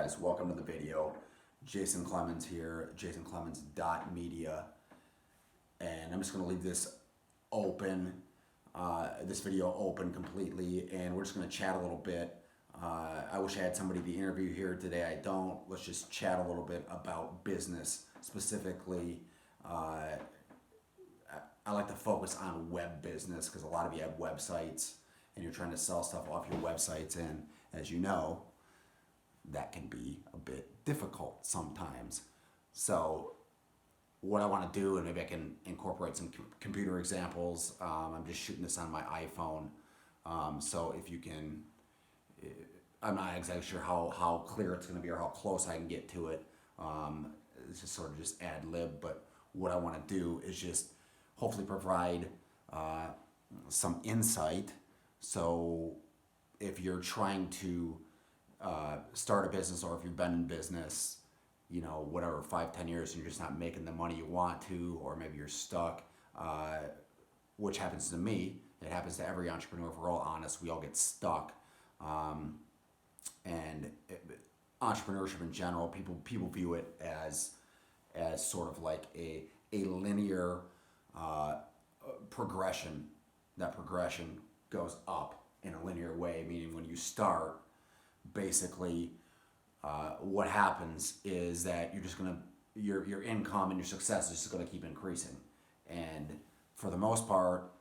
guys, welcome to the video. Jason Clemens here, jasonclemens.media, and I'm just going to leave this open, this video open completely, and we're just going to chat a little bit. I wish I had somebody to interview here today. I don't. Let's just chat a little bit about business specifically. I like to focus on web business because a lot of you have websites and you're trying to sell stuff off your websites, and as you know, that can be a bit difficult sometimes. So what I want to do, and maybe I can incorporate some computer examples. I'm just shooting this on my iPhone. So if you can, I'm not exactly sure how clear it's going to be or how close I can get to it. It's just sort of just ad lib, but what I want to do is just hopefully provide some insight. So if you're trying to start a business, or if you've been in business, whatever, 5-10 years, and you're just not making the money you want to, or maybe you're stuck, which happens to me. It happens to every entrepreneur. If we're all honest, we all get stuck. Entrepreneurship in general, people view it as sort of like a linear progression. That progression goes up in a linear way, meaning when you start, basically, what happens is that your income and your success is just gonna keep increasing, and for the most part,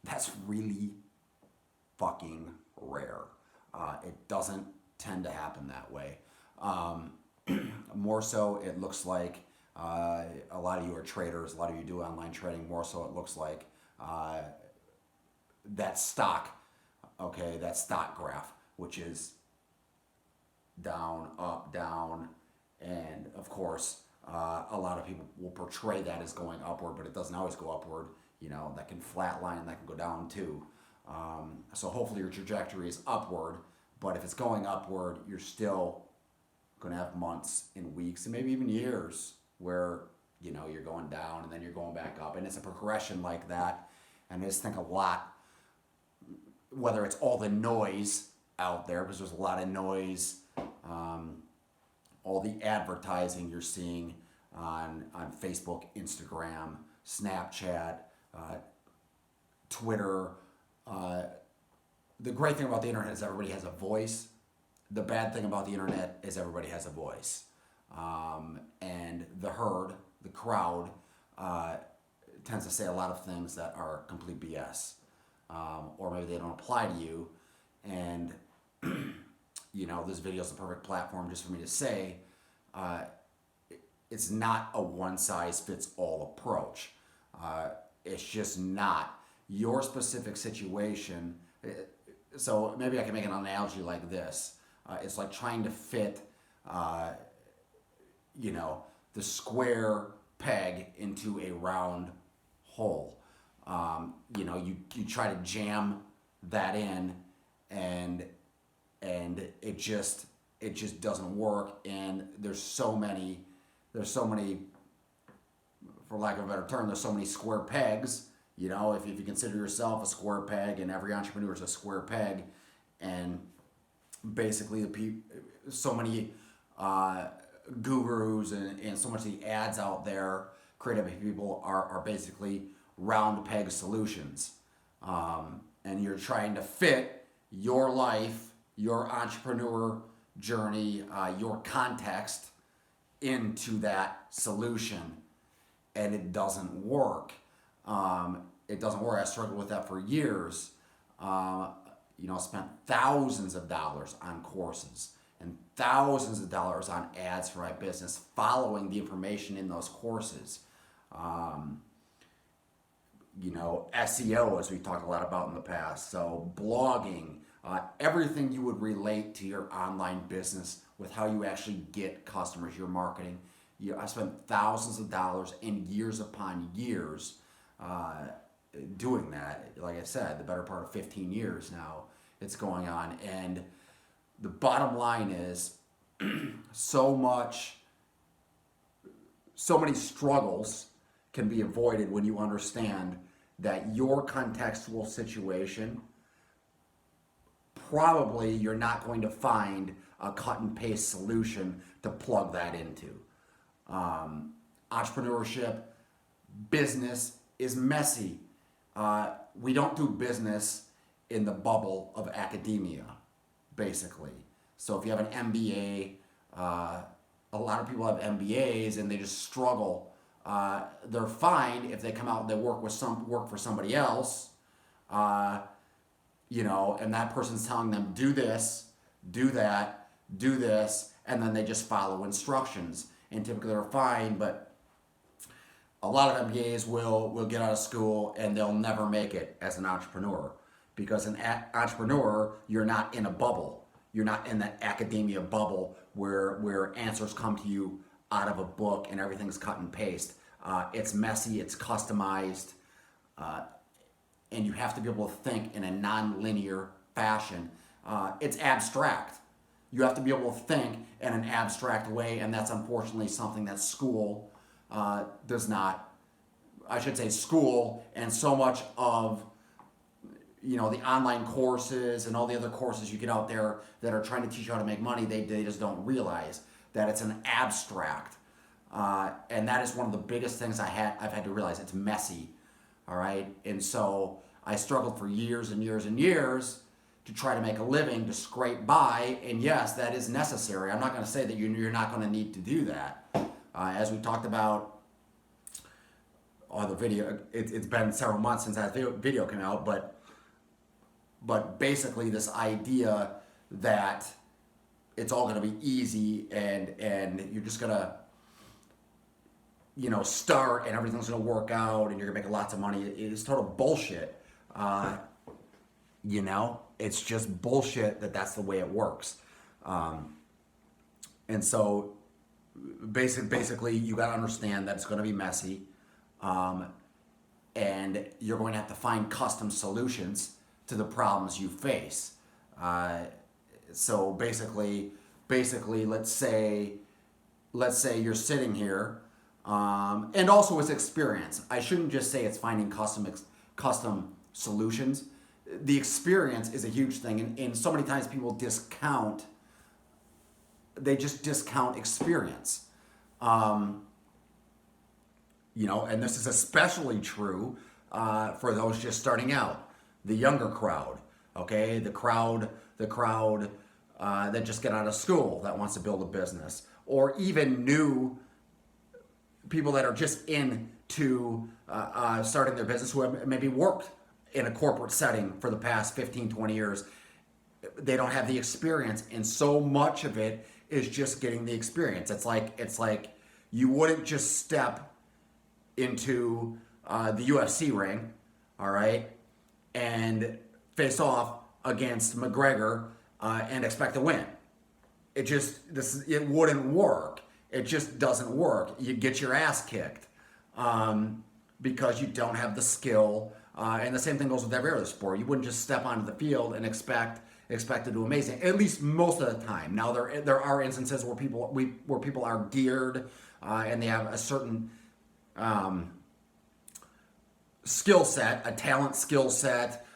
that's really fucking rare. It doesn't tend to happen that way. More so, it looks like a lot of you are traders. A lot of you do online trading. More so, it looks like that stock graph, which is down, up, down, and of course, a lot of people will portray that as going upward, but it doesn't always go upward. That can flatline and that can go down too. So hopefully your trajectory is upward, but if it's going upward, you're still going to have months and weeks and maybe even years where you're going down and then you're going back up, and it's a progression like that. And I just think a lot, whether it's all the noise out there, because there's a lot of noise, all the advertising you're seeing on Facebook, Instagram, Snapchat, Twitter. The great thing about the internet is everybody has a voice. The bad thing about the internet is everybody has a voice. And the herd, the crowd, tends to say a lot of things that are complete BS. Or maybe they don't apply to you. And this video is the perfect platform just for me to say, it's not a one-size-fits-all approach. It's just not. Your specific situation, so maybe I can make an analogy like this. It's like trying to fit, the square peg into a round hole. You try to jam that in, and it just doesn't work. And there's so many, for lack of a better term, there's so many square pegs. If you consider yourself a square peg, and every entrepreneur is a square peg, and basically so many gurus and so much of the ads out there created by people are basically round peg solutions. And you're trying to fit your life, your entrepreneur journey, your context into that solution, and it doesn't work. It doesn't work. I struggled with that for years. Spent thousands of dollars on courses and thousands of dollars on ads for my business, following the information in those courses. SEO, as we talked a lot about in the past. So blogging, everything you would relate to your online business with how you actually get customers, your marketing. I spent thousands of dollars and years upon years doing that. Like I said, the better part of 15 years now it's going on. And the bottom line is so many struggles can be avoided when you understand that your contextual situation, probably you're not going to find a cut and paste solution to plug that into. Entrepreneurship, business is messy. We don't do business in the bubble of academia, basically. So if you have an MBA, a lot of people have MBAs and they just struggle. They're fine if they come out and they work for somebody else, and that person's telling them do this, do that, do this, and then they just follow instructions. And typically they're fine, but a lot of MBAs will get out of school and they'll never make it as an entrepreneur, because an entrepreneur, you're not in a bubble. You're not in that academia bubble where answers come to you out of a book and everything's cut and paste. It's messy, it's customized, and you have to be able to think in a non-linear fashion. It's abstract. You have to be able to think in an abstract way, and that's unfortunately something that school does not. I should say school and so much of the online courses and all the other courses you get out there that are trying to teach you how to make money, they just don't realize that it's an abstract. And that is one of the biggest things I've had to realize. It's messy, all right? And so I struggled for years and years and years to try to make a living, to scrape by, and yes, that is necessary. I'm not going to say that you're not going to need to do that. As we talked about on the video, it's been several months since that video came out, but basically this idea that it's all going to be easy and you're just going to start and everything's going to work out and you're going to make lots of money is total bullshit. It's just bullshit that's the way it works. And so basically you got to understand that it's going to be messy, and you're going to have to find custom solutions to the problems you face. So basically, let's say you're sitting here, and also it's experience. I shouldn't just say it's finding custom solutions. The experience is a huge thing, and so many times people discount experience. And this is especially true for those just starting out, the younger crowd, okay? The crowd that just get out of school that wants to build a business, or even new people that are just into starting their business who have maybe worked in a corporate setting for the past 15, 20 years. They don't have the experience, and so much of it is just getting the experience. It's like you wouldn't just step into the UFC ring, all right, and face off against McGregor and expect to win. It wouldn't work. It just doesn't work. You get your ass kicked because you don't have the skill. And the same thing goes with every other sport. You wouldn't just step onto the field and expect to do amazing. At least most of the time. Now there are instances where people are geared and they have a certain skill set, a talent skill set,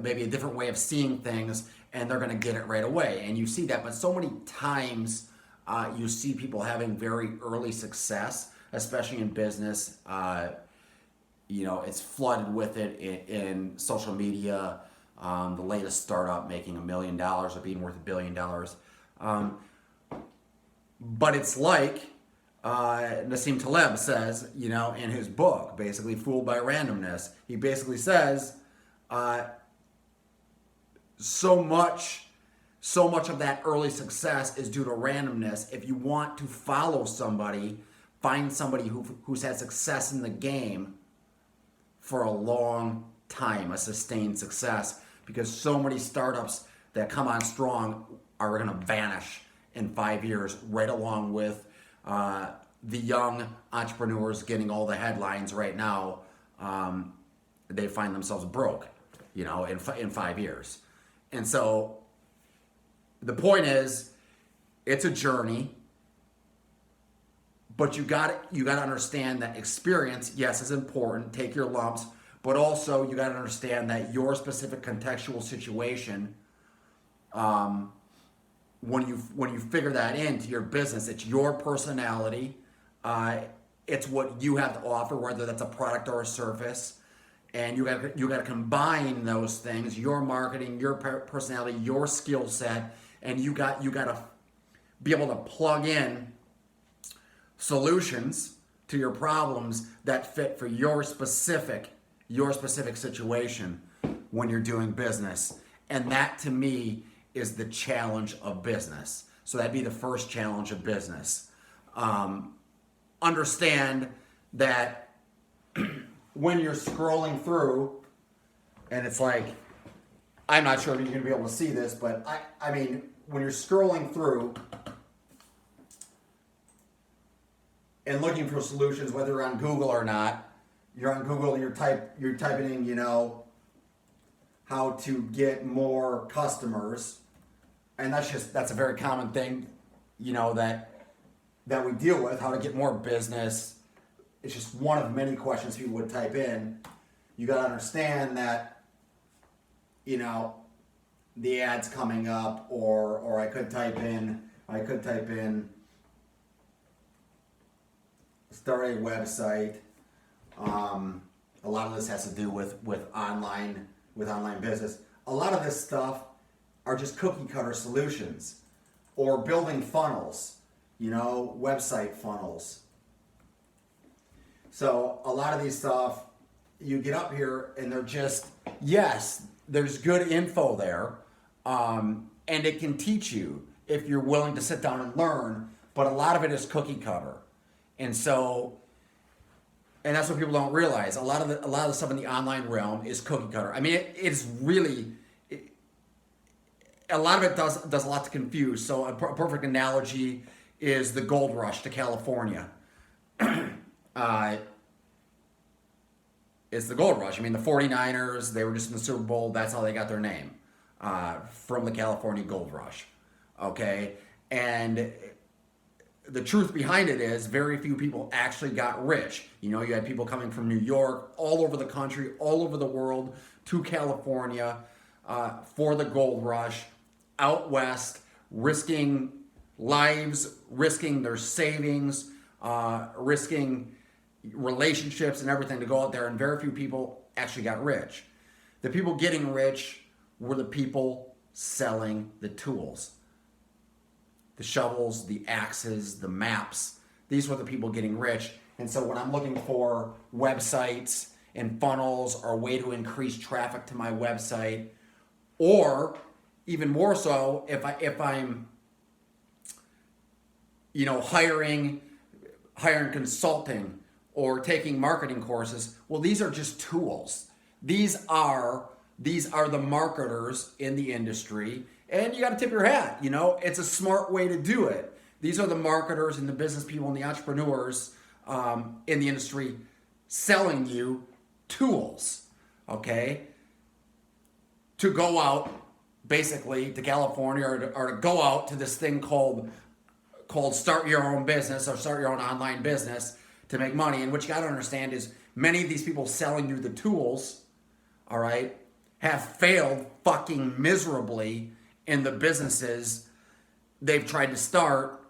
maybe a different way of seeing things, and they're going to get it right away. And you see that, but so many times you see people having very early success, especially in business. It's flooded with it in social media. The latest startup making $1 million or being worth $1 billion. But it's like Nassim Taleb says, in his book, basically Fooled by Randomness. He basically says so much of that early success is due to randomness. If you want to follow somebody, find somebody who's had success in the game for a long time, a sustained success, because so many startups that come on strong are going to vanish in 5 years, right along with the young entrepreneurs getting all the headlines right now. They find themselves broke, in 5 years. And so the point is, it's a journey, but you got to understand that experience, yes, is important. Take your lumps, but also you got to understand that your specific contextual situation when you figure that into your business, it's your personality. It's what you have to offer, whether that's a product or a service. And you got to combine those things, your marketing, your personality, your skill set, and you got to be able to plug in solutions to your problems that fit for your specific situation when you're doing business. And that to me is the challenge of business. So that'd be the first challenge of business. Understand that when you're scrolling through, and it's like, I'm not sure if you're going to be able to see this, but I mean, when you're scrolling through and looking for solutions, whether you're on Google or not, you're on Google, you're typing in, how to get more customers, and that's a very common thing, that we deal with, how to get more business. It's just one of many questions people would type in. You got to understand that, the ads coming up, or I could type in start a website. A lot of this has to do with online business. A lot of this stuff are just cookie cutter solutions, or building funnels, website funnels. So a lot of these stuff, you get up here and they're just, yes, there's good info there, and it can teach you if you're willing to sit down and learn, but a lot of it is cookie cutter. And that's what people don't realize. A lot of the stuff in the online realm is cookie cutter. I mean, it's really, a lot of it does a lot to confuse. So a perfect analogy is the gold rush to California. It's the gold rush. I mean, the 49ers, they were just in the Super Bowl. That's how they got their name, from the California gold rush. Okay? And the truth behind it is very few people actually got rich. You had people coming from New York, all over the country, all over the world, to California for the gold rush, out west, risking lives, risking their savings, risking relationships and everything to go out there, and very few people actually got rich. The people getting rich were the people selling the tools. The shovels, the axes, the maps. These were the people getting rich. And so when I'm looking for websites and funnels or a way to increase traffic to my website, or even more so, if I'm hiring consulting or taking marketing courses, well, these are just tools. These are the marketers in the industry. And you got to tip your hat, it's a smart way to do it. These are the marketers and the business people and the entrepreneurs in the industry selling you tools, okay? To go out basically to California or to go out to this thing called start your own business or start your own online business to make money. And what you got to understand is many of these people selling you the tools, all right, have failed fucking miserably in the businesses they've tried to start,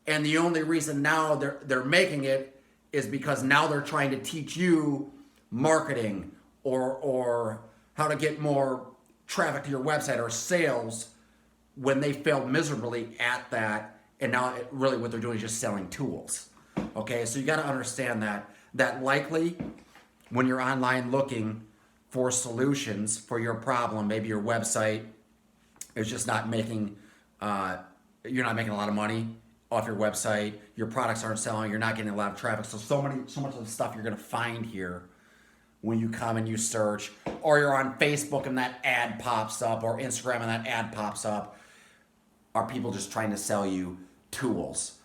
and the only reason now they're making it is because now they're trying to teach you marketing or how to get more traffic to your website or sales when they failed miserably at that, and now really what they're doing is just selling tools. Okay, so you got to understand that likely when you're online looking for solutions for your problem, maybe your website is just not making, you're not making a lot of money off your website, your products aren't selling, you're not getting a lot of traffic. So much of the stuff you're gonna find here when you come and you search, or you're on Facebook and that ad pops up, or Instagram and that ad pops up, are people just trying to sell you tools.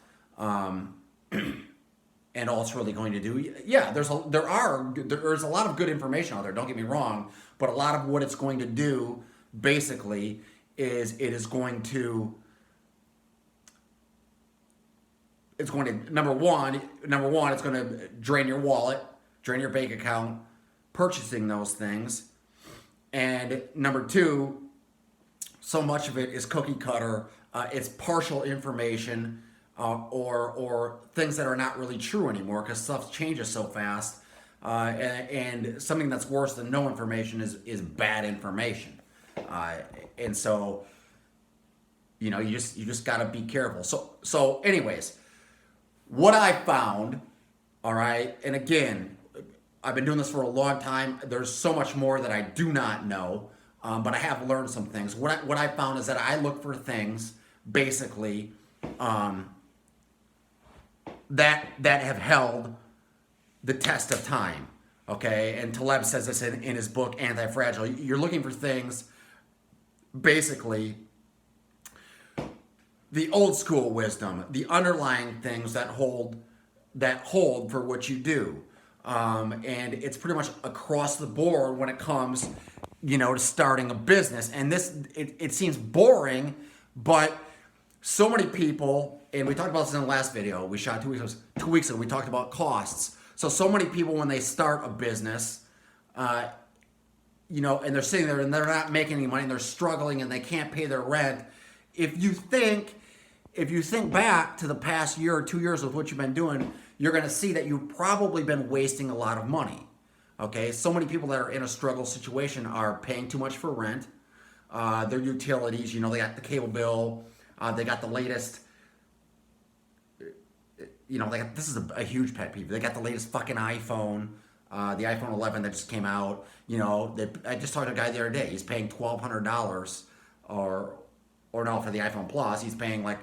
And all it's really going to do, yeah, there's a lot of good information out there, don't get me wrong, but a lot of what it's going to do basically is it's going to number one it's going to drain your wallet, drain your bank account purchasing those things. And number two, so much of it is cookie cutter It's partial information, or things that are not really true anymore because stuff changes so fast. And something that's worse than no information is bad information. And so, you just got to be careful. So anyways, what I found, all right, and again, I've been doing this for a long time. There's so much more that I do not know, but I have learned some things. What I found is that I look for things, basically, that have held the test of time. Okay, and Taleb says this in his book Anti-Fragile. You're looking for things, basically, the old school wisdom, the underlying things that hold for what you do. And it's pretty much across the board when it comes, to starting a business. And it seems boring, but so many people, and we talked about this in the last video, we shot 2 weeks ago, we talked about costs. So many people, when they start a business, and they're sitting there and they're not making any money and they're struggling and they can't pay their rent. If you think back to the past year or 2 years of what you've been doing, you're going to see that you've probably been wasting a lot of money. Okay, so many people that are in a struggle situation are paying too much for rent, their utilities. They got the cable bill, they got the latest. This is a huge pet peeve. They got the latest fucking iPhone, the iPhone 11 that just came out. I just talked to a guy the other day. He's paying $1,200, or no, for the iPhone Plus. He's paying like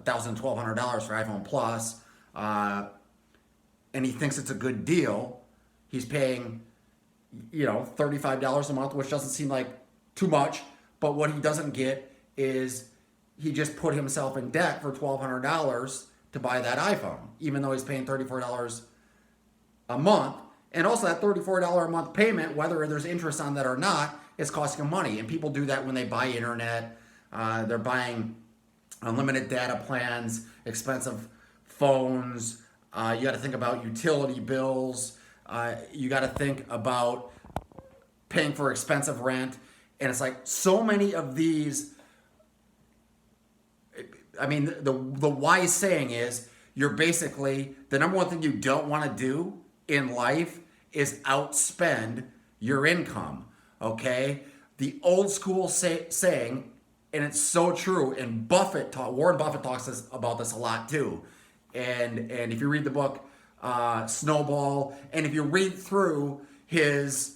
$1,000, $1,200 for iPhone Plus, and he thinks it's a good deal. He's paying, $35 a month, which doesn't seem like too much. But what he doesn't get is he just put himself in debt for $1,200 to buy that iPhone, even though he's paying $34 a month. And also that $34 a month payment, whether there's interest on that or not, is costing him money. And people do that when they buy internet. They're buying unlimited data plans, expensive phones. You got to think about utility bills. You got to think about paying for expensive rent. And it's like so many of these. I mean, the wise saying is, you're basically, the number one thing you don't want to do in life is outspend your income, okay? The old school saying, and it's so true, and Warren Buffett talks about this a lot too. And if you read the book Snowball, and if you read through his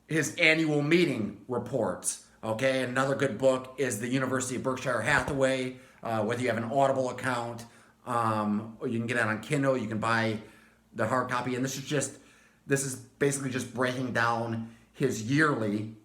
annual meeting reports, okay, another good book is the University of Berkshire Hathaway, whether you have an Audible account, or you can get it on Kindle, you can buy the hard copy. And this is basically just breaking down his yearly.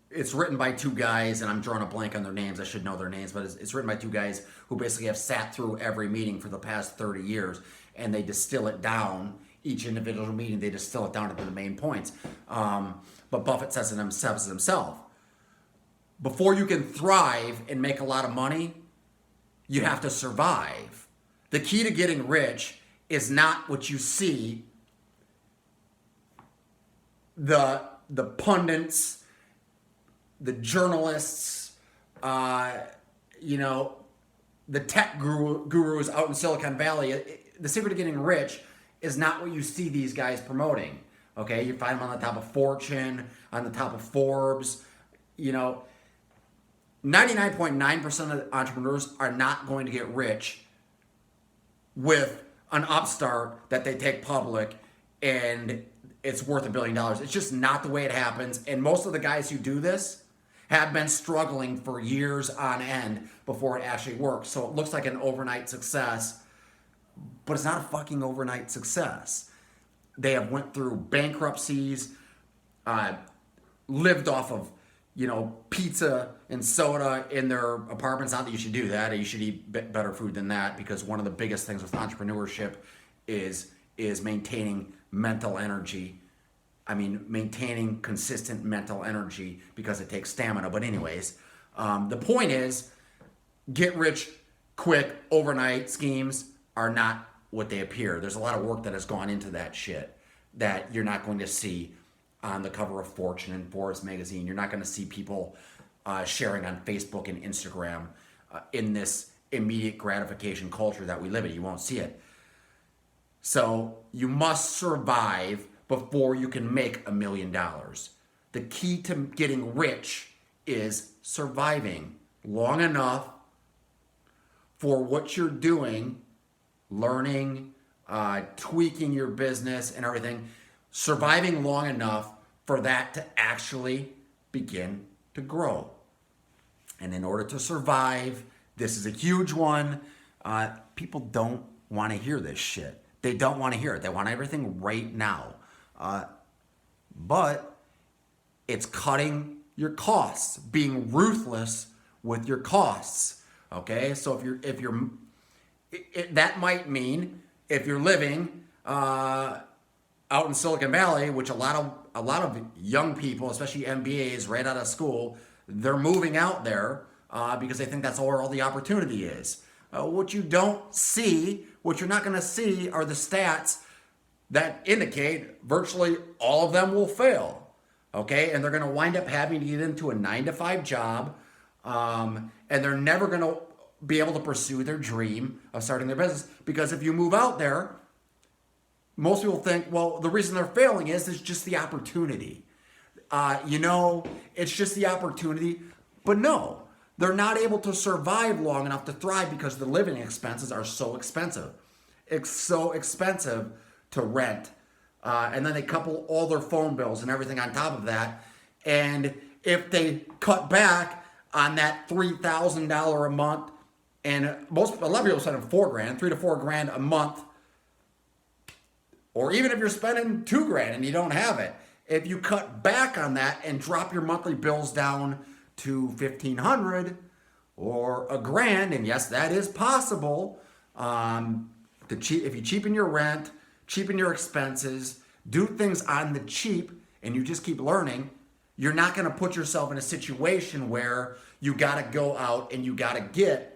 It's written by two guys, and I'm drawing a blank on their names. I should know their names, but it's written by two guys who basically have sat through every meeting for the past 30 years, and they distill it down. Each individual meeting, they distill it down to the main points. But Buffett says it himself. Before you can thrive and make a lot of money, you have to survive. The key to getting rich is not what you see the pundits, the journalists, the tech gurus out in Silicon Valley. The secret to getting rich is not what you see these guys promoting. Okay, you find them on the top of Fortune, on the top of Forbes. 99.9% of entrepreneurs are not going to get rich with an upstart that they take public and it's worth $1 billion. It's just not the way it happens. And most of the guys who do this have been struggling for years on end before it actually works. So it looks like an overnight success, but it's not a fucking overnight success. They have went through bankruptcies, lived off of, pizza and soda in their apartments. Not that you should do that. You should eat better food than that, because one of the biggest things with entrepreneurship is maintaining mental energy. I mean, maintaining consistent mental energy, because it takes stamina. But anyways, the point is, get rich quick overnight schemes are not what they appear. There's a lot of work that has gone into that shit that you're not going to see on the cover of Fortune and Forbes magazine. You're not going to see people sharing on Facebook and Instagram in this immediate gratification culture that we live in. You won't see it. So you must survive before you can make $1 million. The key to getting rich is surviving long enough for what you're doing, learning, tweaking your business and everything, surviving long enough for that to actually begin to grow. And in order to survive, this is a huge one. People don't want to hear this shit. They don't want to hear it. They want everything right now. But it's cutting your costs, being ruthless with your costs. Okay, so that might mean if you're living out in Silicon Valley, which a lot of young people, especially MBAs right out of school, they're moving out there because they think that's where all the opportunity is. What you don't see, what you're not going to see, are the stats that indicate virtually all of them will fail. Okay, and they're going to wind up having to get into a 9-to-5 job, and they're never going to be able to pursue their dream of starting their business, because if you move out there, most people think, well, the reason they're failing is it's just the opportunity. It's just the opportunity. But no, they're not able to survive long enough to thrive because the living expenses are so expensive. It's so expensive to rent. And then they couple all their phone bills and everything on top of that. And if they cut back on that $3,000 a month, and a lot of people spend $4,000, $3 to $4,000 a month, or even if you're spending $2,000 and you don't have it, if you cut back on that and drop your monthly bills down to $1,500 or $1,000, and yes, that is possible. If you cheapen your rent, cheapen your expenses, do things on the cheap, and you just keep learning, you're not going to put yourself in a situation where you got to go out and you got to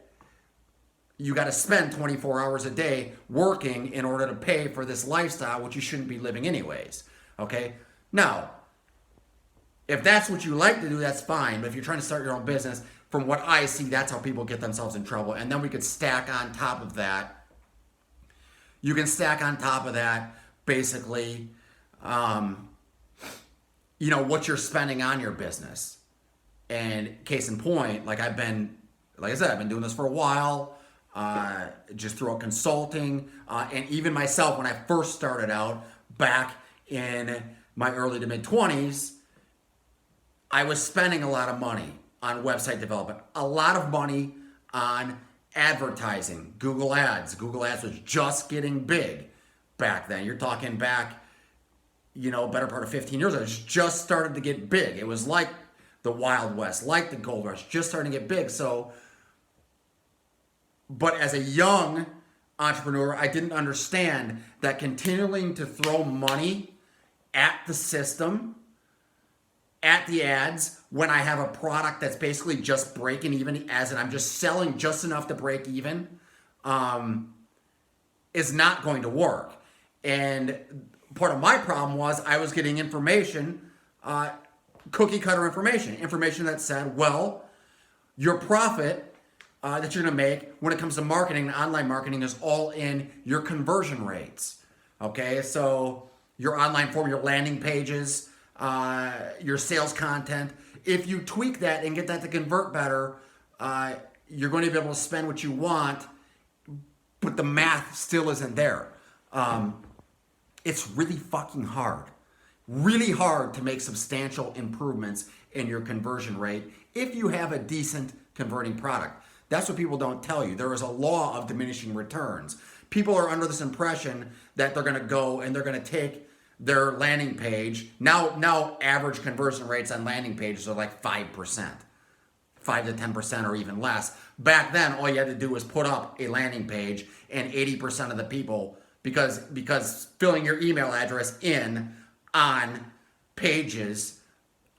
spend 24 hours a day working in order to pay for this lifestyle, which you shouldn't be living anyways. Okay? Now, if that's what you like to do, that's fine. But if you're trying to start your own business, from what I see, that's how people get themselves in trouble. And then we could stack on top of that. You can stack on top of that, basically, what you're spending on your business. And case in point, like I said, I've been doing this for a while, just through consulting, and even myself, when I first started out back in my early to mid 20s, I was spending a lot of money on website development, a lot of money on advertising, Google Ads. Google Ads was just getting big back then. You're talking back, better part of 15 years ago. It just started to get big. It was like the Wild West, like the Gold Rush, just starting to get big. But as a young entrepreneur, I didn't understand that continuing to throw money at the system, at the ads, when I have a product that's basically just breaking even, as in I'm just selling just enough to break even, is not going to work. And part of my problem was I was getting information, cookie cutter information that said, well, your profit that you're going to make when it comes to marketing and online marketing is all in your conversion rates. Okay, so your online form, your landing pages, your sales content. If you tweak that and get that to convert better, you're going to be able to spend what you want, but the math still isn't there. It's really fucking hard. Really hard to make substantial improvements in your conversion rate if you have a decent converting product. That's what people don't tell you. There is a law of diminishing returns. People are under this impression that they're going to go and they're going to take their landing page. Now average conversion rates on landing pages are like 5%, 5 to 10% or even less. Back then, all you had to do was put up a landing page, and 80% of the people, because filling your email address in on pages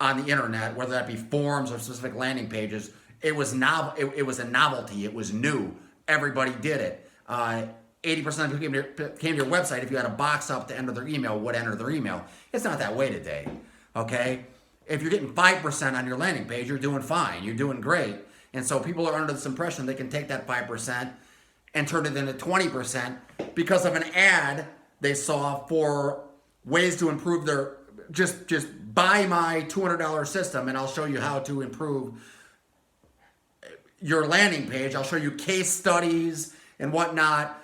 on the internet, whether that be forums or specific landing pages, it was a novelty. It was new. Everybody did it. 80% of people came to your website. If you had a box up to enter their email, would enter their email. It's not that way today, okay? If you're getting 5% on your landing page, you're doing fine. You're doing great. And so people are under this impression they can take that 5% and turn it into 20% because of an ad they saw for ways to improve their, just buy my $200 system and I'll show you how to improve your landing page. I'll show you case studies and whatnot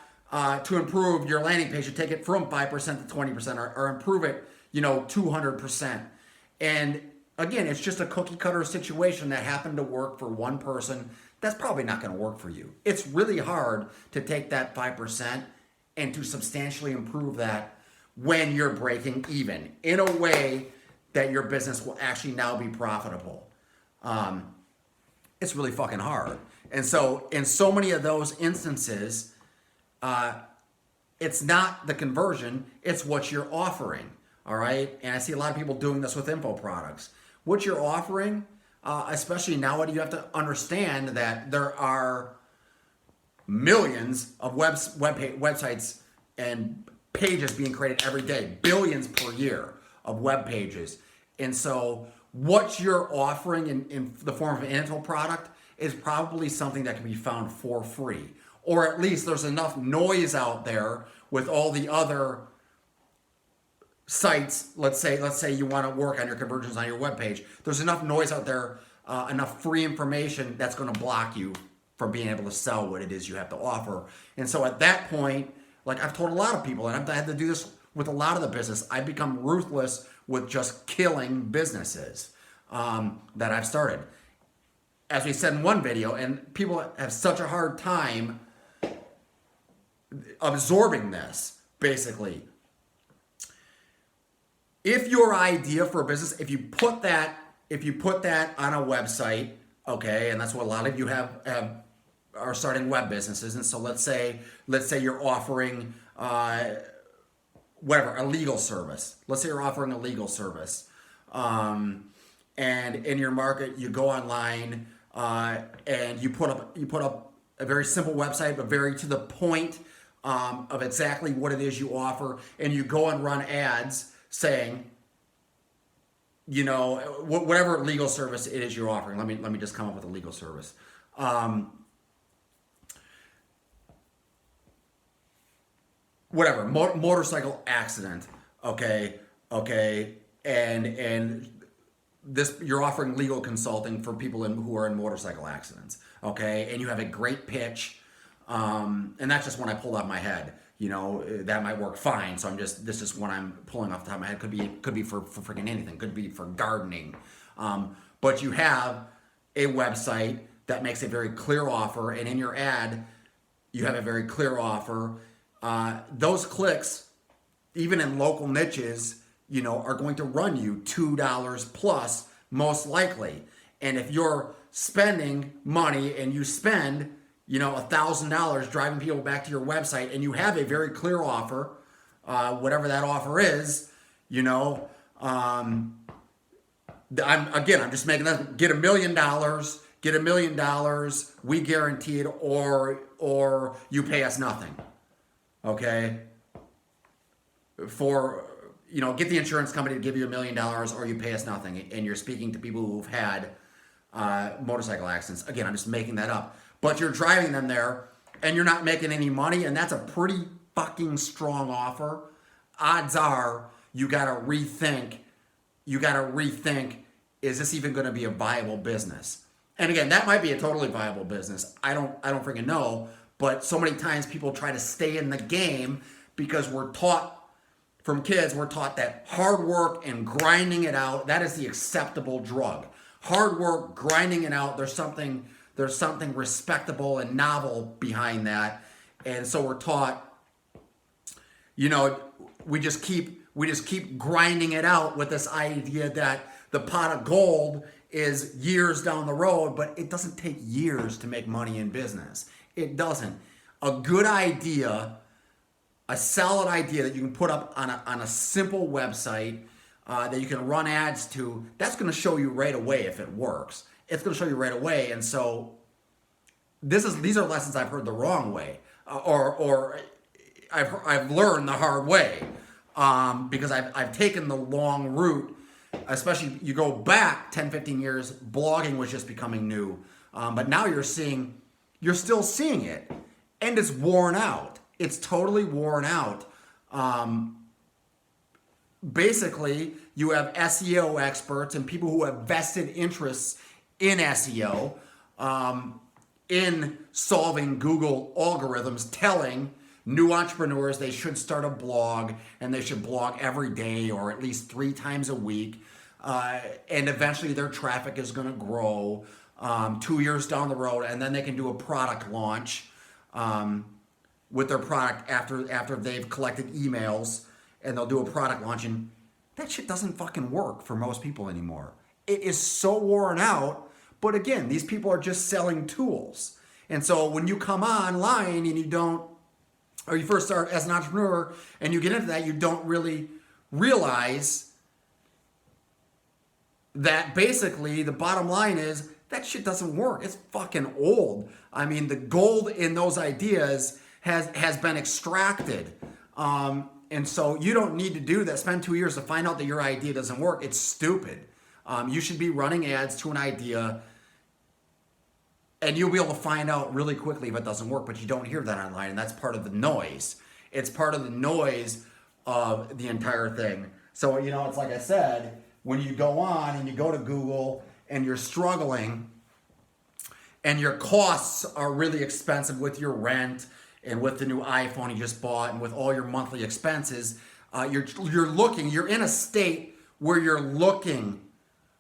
to improve your landing page, to take it from 5% to 20% or improve it, 200%. And again, it's just a cookie cutter situation that happened to work for one person. That's probably not going to work for you. It's really hard to take that 5% and to substantially improve that when you're breaking even in a way that your business will actually now be profitable. It's really fucking hard. And so in so many of those instances, it's not the conversion, it's what you're offering. All right. And I see a lot of people doing this with info products. What you're offering, especially nowadays, you have to understand that there are millions of websites and pages being created every day, billions per year of web pages. And so what you're offering in the form of an info product is probably something that can be found for free. Or at least there's enough noise out there with all the other sites. Let's say you want to work on your conversions on your webpage. There's enough noise out there, enough free information that's going to block you from being able to sell what it is you have to offer. And so at that point, like I've told a lot of people, and I've had to do this with a lot of the business, I've become ruthless with just killing businesses that I've started. As we said in one video, and people have such a hard time absorbing this, basically. If your idea for a business, if you put that on a website, okay, and that's what a lot of you are starting web businesses, and so let's say you're offering a legal service. Let's say you're offering a legal service, and in your market you go online and you put up a very simple website, but very to the point of exactly what it is you offer, and you go and run ads saying, whatever legal service it is you're offering. Let me just come up with a legal service. Whatever, motorcycle accident, okay, and this, you're offering legal consulting for people who are in motorcycle accidents, okay, and you have a great pitch, and that's just one I pulled out of my head. That might work fine. So this is one I'm pulling off the top of my head. Could be for freaking anything. Could be for gardening. But you have a website that makes a very clear offer, and in your ad, you have a very clear offer. Those clicks, even in local niches, are going to run you $2 plus, most likely. And if you're spending money and you spend $1,000 driving people back to your website, and you have a very clear offer, whatever that offer is, I'm just making that, get $1 million, we guaranteed, or you pay us nothing, okay? Get the insurance company to give you $1 million, or you pay us nothing, and you're speaking to people who've had motorcycle accidents. Again, I'm just making that up. But you're driving them there and you're not making any money, and that's a pretty fucking strong offer. Odds are you gotta rethink, is this even gonna be a viable business? And again, that might be a totally viable business. I don't freaking know, but so many times people try to stay in the game because we're taught that hard work and grinding it out, that is the acceptable drug. Hard work, grinding it out, there's something respectable and novel behind that. And so we're taught, we just keep grinding it out with this idea that the pot of gold is years down the road, but it doesn't take years to make money in business. It doesn't. A good idea, a solid idea that you can put up on a simple website that you can run ads to, that's going to show you right away if it works. It's going to show you right away. And so these are lessons I've heard the wrong way, or I've learned the hard way, because I've taken the long route especially you go back 10, 15 years, blogging was just becoming new. But now you're still seeing it, and it's worn out. It's totally worn out. Basically, you have SEO experts and people who have vested interests in SEO, in solving Google algorithms, telling new entrepreneurs they should start a blog and they should blog every day or at least 3 times a week. And eventually their traffic is going to grow 2 years down the road, and then they can do a product launch with their product after they've collected emails, and they'll do a product launch. And that shit doesn't fucking work for most people anymore. It is so worn out. But again, these people are just selling tools. And so when you come online and you first start as an entrepreneur and you get into that, you don't really realize that basically the bottom line is that shit doesn't work. It's fucking old. I mean, the gold in those ideas has been extracted. And so you don't need to do that. Spend 2 years to find out that your idea doesn't work. It's stupid. You should be running ads to an idea, and you'll be able to find out really quickly if it doesn't work, but you don't hear that online, and that's part of the noise. It's part of the noise of the entire thing. So, it's like I said, when you go on and you go to Google and you're struggling and your costs are really expensive with your rent and with the new iPhone you just bought and with all your monthly expenses, you're in a state where you're looking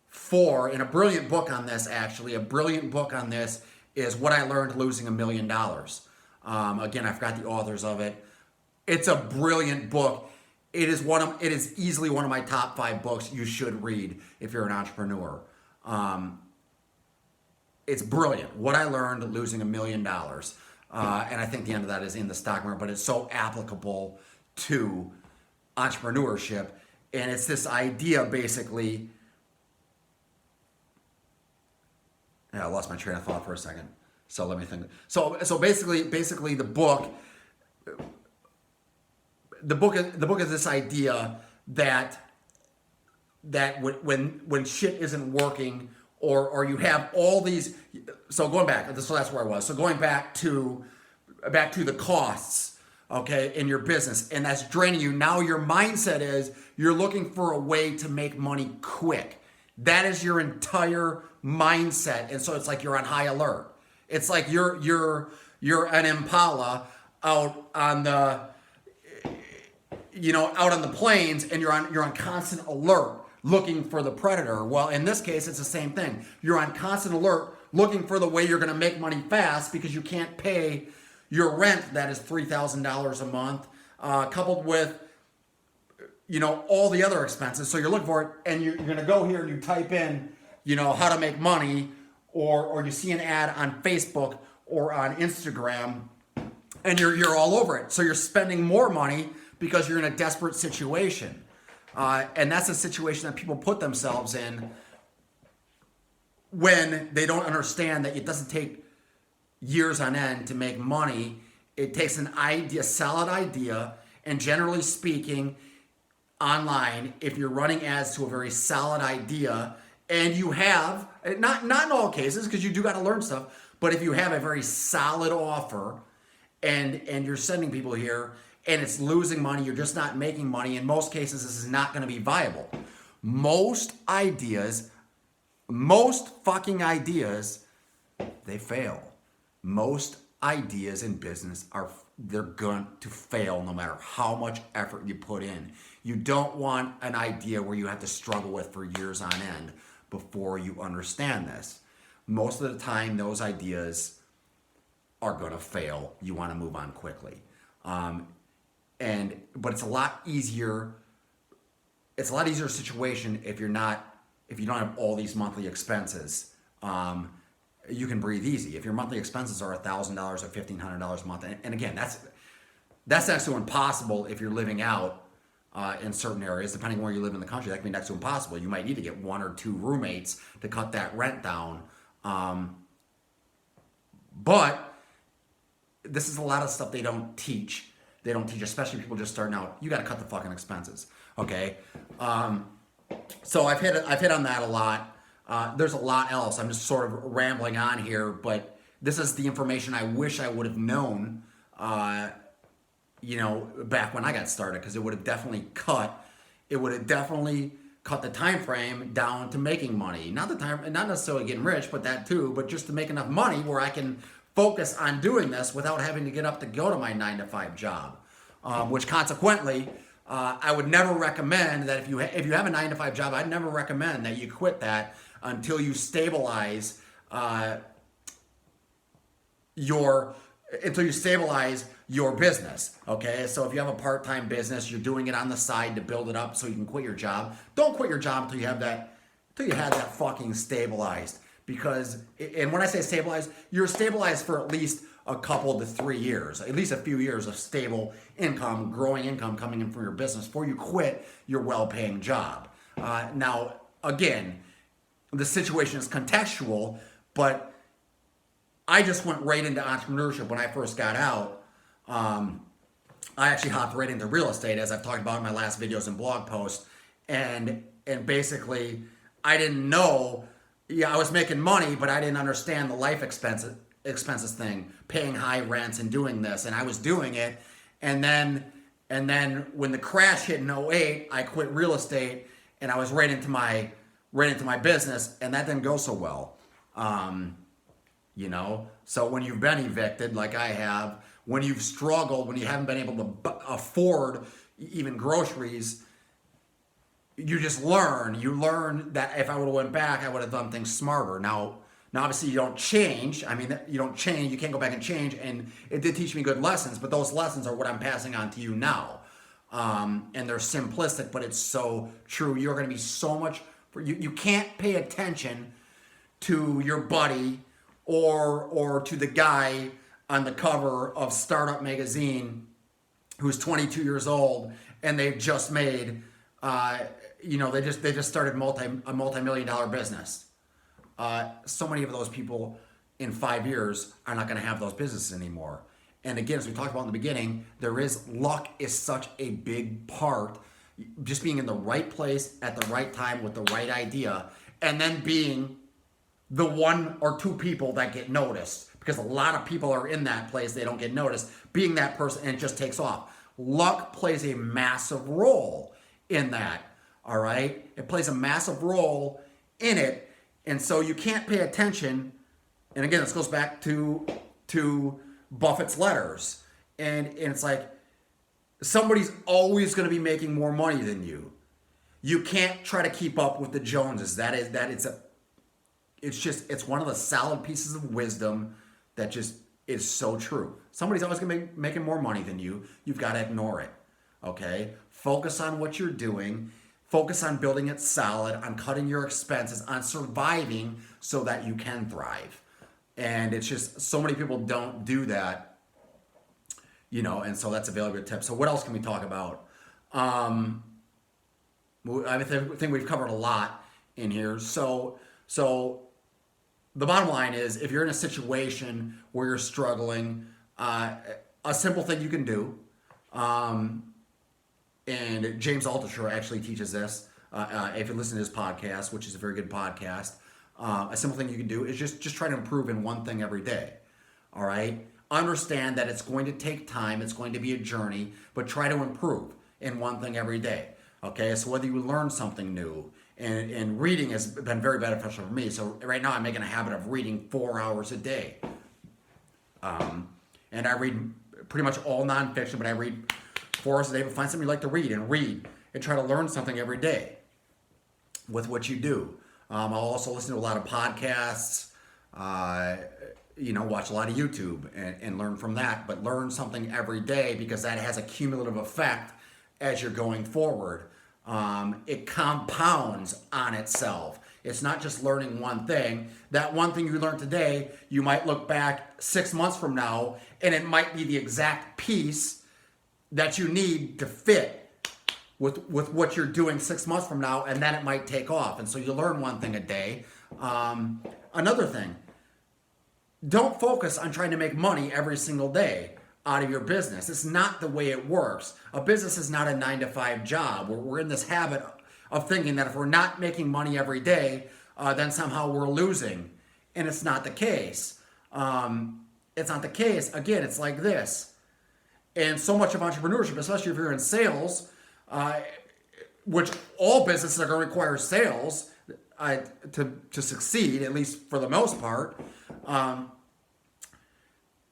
for, and a brilliant book on this is What I Learned Losing $1 Million. Again, I forgot the authors of it. It's a brilliant book. It is easily one of my top 5 books you should read if you're an entrepreneur. It's brilliant. What I Learned Losing $1 Million. And I think the end of that is in the stock market, but it's so applicable to entrepreneurship. And it's this idea basically. Yeah, I lost my train of thought for a second. So let me think. So basically the book is this idea that when shit isn't working, or you have all these. So going back, so that's where I was. So going back to the costs, okay, in your business, and that's draining you. Now your mindset is you're looking for a way to make money quick. That is your entire mindset, and so it's like you're on high alert. It's like you're an impala out on the plains, and you're on constant alert looking for the predator. Well, in this case, it's the same thing. You're on constant alert looking for the way you're going to make money fast because you can't pay your rent that is $3,000 a month, coupled with all the other expenses. So you're looking for it, and you're going to go here and you type in, how to make money, or you see an ad on Facebook or on Instagram, and you're all over it. So you're spending more money because you're in a desperate situation. And that's a situation that people put themselves in when they don't understand that it doesn't take years on end to make money. It takes an idea, solid idea, and generally speaking, online, if you're running ads to a very solid idea, and you have, not in all cases, because you do got to learn stuff, but if you have a very solid offer and you're sending people here and it's losing money, you're just not making money, in most cases this is not going to be viable. Most fucking ideas, they fail. Most ideas in business they're going to fail no matter how much effort you put in. You don't want an idea where you have to struggle with for years on end before you understand this. Most of the time, those ideas are going to fail. You want to move on quickly. But it's a lot easier. It's a lot easier situation if you don't have all these monthly expenses. You can breathe easy. If your monthly expenses are $1,000 or $1,500 a month, and again, that's next to impossible if you're living out in certain areas. Depending on where you live in the country, that can be next to impossible. You might need to get 1 or 2 roommates to cut that rent down. But this is a lot of stuff they don't teach. They don't teach, especially people just starting out. You got to cut the fucking expenses, okay? So I've hit on that a lot. There's a lot else. I'm just sort of rambling on here, but this is the information I wish I would have known, back when I got started, because it would have definitely cut the time frame down to making money. Not necessarily getting rich, but that too, but just to make enough money where I can focus on doing this without having to get up to go to my 9-to-5 job. Which consequently, I would never recommend that if you have a 9-to-5 job, I'd never recommend that you quit that until you stabilize your business. Okay, so if you have a part-time business, you're doing it on the side to build it up so you can quit your job. Don't quit your job until you have that fucking stabilized. Because, and when I say stabilized, you're stabilized for at least a couple to 3 years, at least a few years of stable income, growing income coming in from your business before you quit your well-paying job. Now, again, the situation is contextual, but I just went right into entrepreneurship when I first got out. I actually hopped right into real estate, as I've talked about in my last videos and blog posts, and basically I didn't know. Yeah, I was making money, but I didn't understand the life expenses thing, paying high rents and doing this, and I was doing it, and then when the crash hit in '08, I quit real estate and I was right into my business, and that didn't go so well. So when you've been evicted like I have, when you've struggled, when you haven't been able to afford even groceries, you just learn. You learn that if I would have went back, I would have done things smarter. Now obviously you don't change. I mean, you don't change. You can't go back and change. And it did teach me good lessons, but those lessons are what I'm passing on to you now. And they're simplistic, but it's so true. You're going to be so much. You can't pay attention to your buddy or to the guy on the cover of Startup Magazine who's 22 years old and they've just made. They just started a multi-million-dollar business. So many of those people in 5 years are not going to have those businesses anymore. And again, as we talked about in the beginning, luck is such a big part. Just being in the right place at the right time with the right idea, and then being the 1 or 2 people that get noticed. Because a lot of people are in that place, they don't get noticed. Being that person, and it just takes off. Luck plays a massive role in that. All right, it plays a massive role in it, and so you can't pay attention. And again, this goes back to Buffett's letters, and it's like somebody's always going to be making more money than you. You can't try to keep up with the Joneses. It's one of the solid pieces of wisdom that just is so true. Somebody's always going to be making more money than you. You've got to ignore it. Okay, focus on what you're doing. Focus on building it solid, on cutting your expenses, on surviving so that you can thrive. And it's just so many people don't do that, and so that's a very good tip. So what else can we talk about? I think we've covered a lot in here. So the bottom line is, if you're in a situation where you're struggling, a simple thing you can do, and James Altucher actually teaches this. If you listen to his podcast, which is a very good podcast, a simple thing you can do is just try to improve in one thing every day. All right? Understand that it's going to take time. It's going to be a journey, but try to improve in one thing every day. Okay? So whether you learn something new, and reading has been very beneficial for me. So right now I'm making a habit of reading 4 hours a day. And I read pretty much all nonfiction, but I read 4 hours a day. But find something you like to read and try to learn something every day with what you do. I'll also listen to a lot of podcasts, watch a lot of YouTube and learn from that, but learn something every day, because that has a cumulative effect as you're going forward. It compounds on itself. It's not just learning one thing. That one thing you learned today, you might look back 6 months from now, and it might be the exact piece that you need to fit with what you're doing 6 months from now, and then it might take off. And so you learn one thing a day. Another thing, don't focus on trying to make money every single day out of your business. It's not the way it works. A business is not a 9-to-5 job. We're in this habit of thinking that if we're not making money every day, then somehow we're losing. And it's not the case. It's not the case. Again, it's like this. And so much of entrepreneurship, especially if you're in sales, which all businesses are going to require sales to succeed, at least for the most part.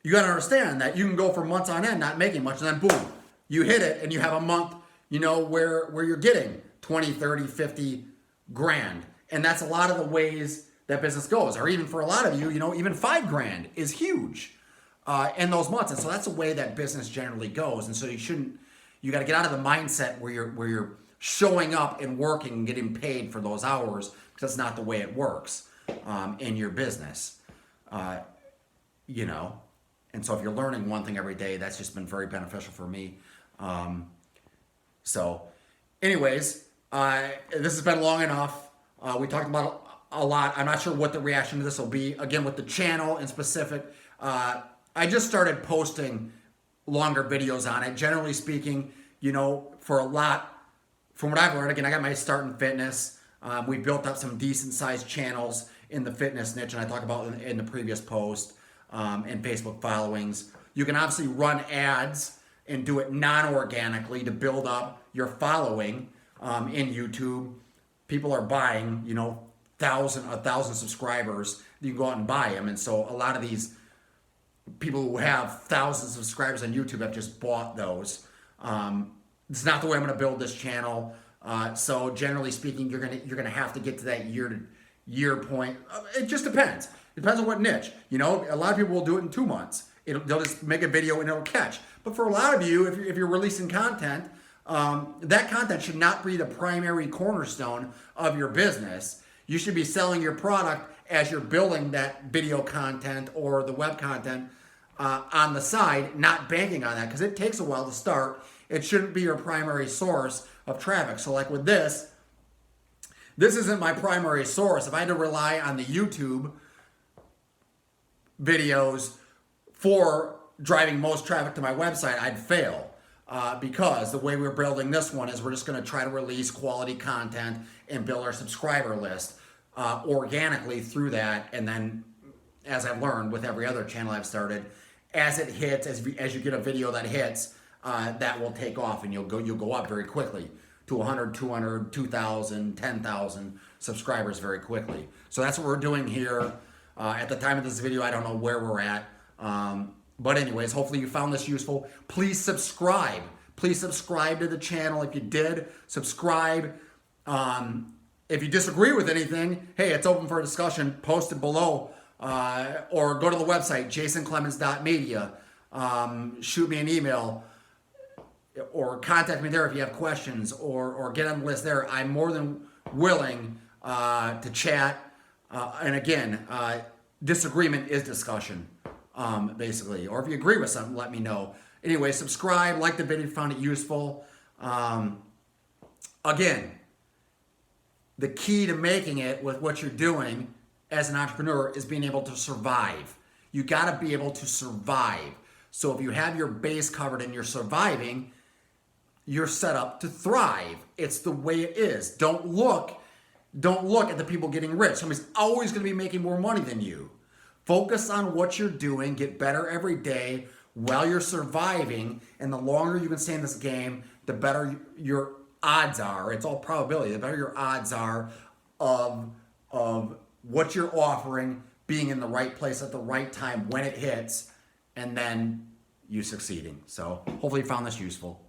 You got to understand that you can go for months on end not making much, and then boom, you hit it, and you have a month, where you're getting 20, 30, 50 grand. And that's a lot of the ways that business goes. Or even for a lot of you, even 5 grand is huge in those months. And so that's the way that business generally goes. And so you got to get out of the mindset where you're showing up and working and getting paid for those hours, because that's not the way it works in your business. And so if you're learning one thing every day, that's just been very beneficial for me. So anyways, this has been long enough. We talked about a lot. I'm not sure what the reaction to this will be. Again, with the channel in specific, I just started posting longer videos on it. Generally speaking, for a lot, from what I've learned, again, I got my start in fitness. We built up some decent sized channels in the fitness niche, and I talk about in the previous post, and Facebook followings. You can obviously run ads and do it non-organically to build up your following in YouTube. People are buying, 1,000 subscribers. You can go out and buy them. And so a lot of these people who have thousands of subscribers on YouTube have just bought those. It's not the way I'm going to build this channel. So generally speaking, you're gonna have to get to that year point. It just depends. It depends on what niche. A lot of people will do it in 2 months. They'll just make a video and it'll catch. But for a lot of you, if you're releasing content, that content should not be the primary cornerstone of your business. You should be selling your product as you're building that video content or the web content on the side, not banking on that, because it takes a while to start. It shouldn't be your primary source of traffic. So like with this isn't my primary source. If I had to rely on the YouTube videos for driving most traffic to my website, I'd fail. Because the way we're building this one is we're just going to try to release quality content and build our subscriber list organically through that. And then, as I've learned with every other channel I've started, as it hits, as you get a video that hits, that will take off, and you'll go up very quickly to 100, 200, 2,000, 10,000 subscribers very quickly. So that's what we're doing here. At the time of this video, I don't know where we're at. But anyways, hopefully you found this useful. Please subscribe. Please subscribe to the channel. If you did, subscribe. If you disagree with anything, hey, it's open for discussion. Post it below. Or go to the website, jasonclemens.media. Shoot me an email. Or contact me there if you have questions. Or get on the list there. I'm more than willing to chat. And again, disagreement is discussion. Basically, or if you agree with something, let me know. Anyway, subscribe, like the video if you found it useful. Again, the key to making it with what you're doing as an entrepreneur is being able to survive. You got to be able to survive. So if you have your base covered and you're surviving, you're set up to thrive. It's the way it is. Don't look at the people getting rich. Somebody's always going to be making more money than you. Focus on what you're doing, get better every day while you're surviving, and the longer you can stay in this game, the better your odds are. It's all probability. The better your odds are of what you're offering being in the right place at the right time when it hits, and then you succeeding. So hopefully you found this useful.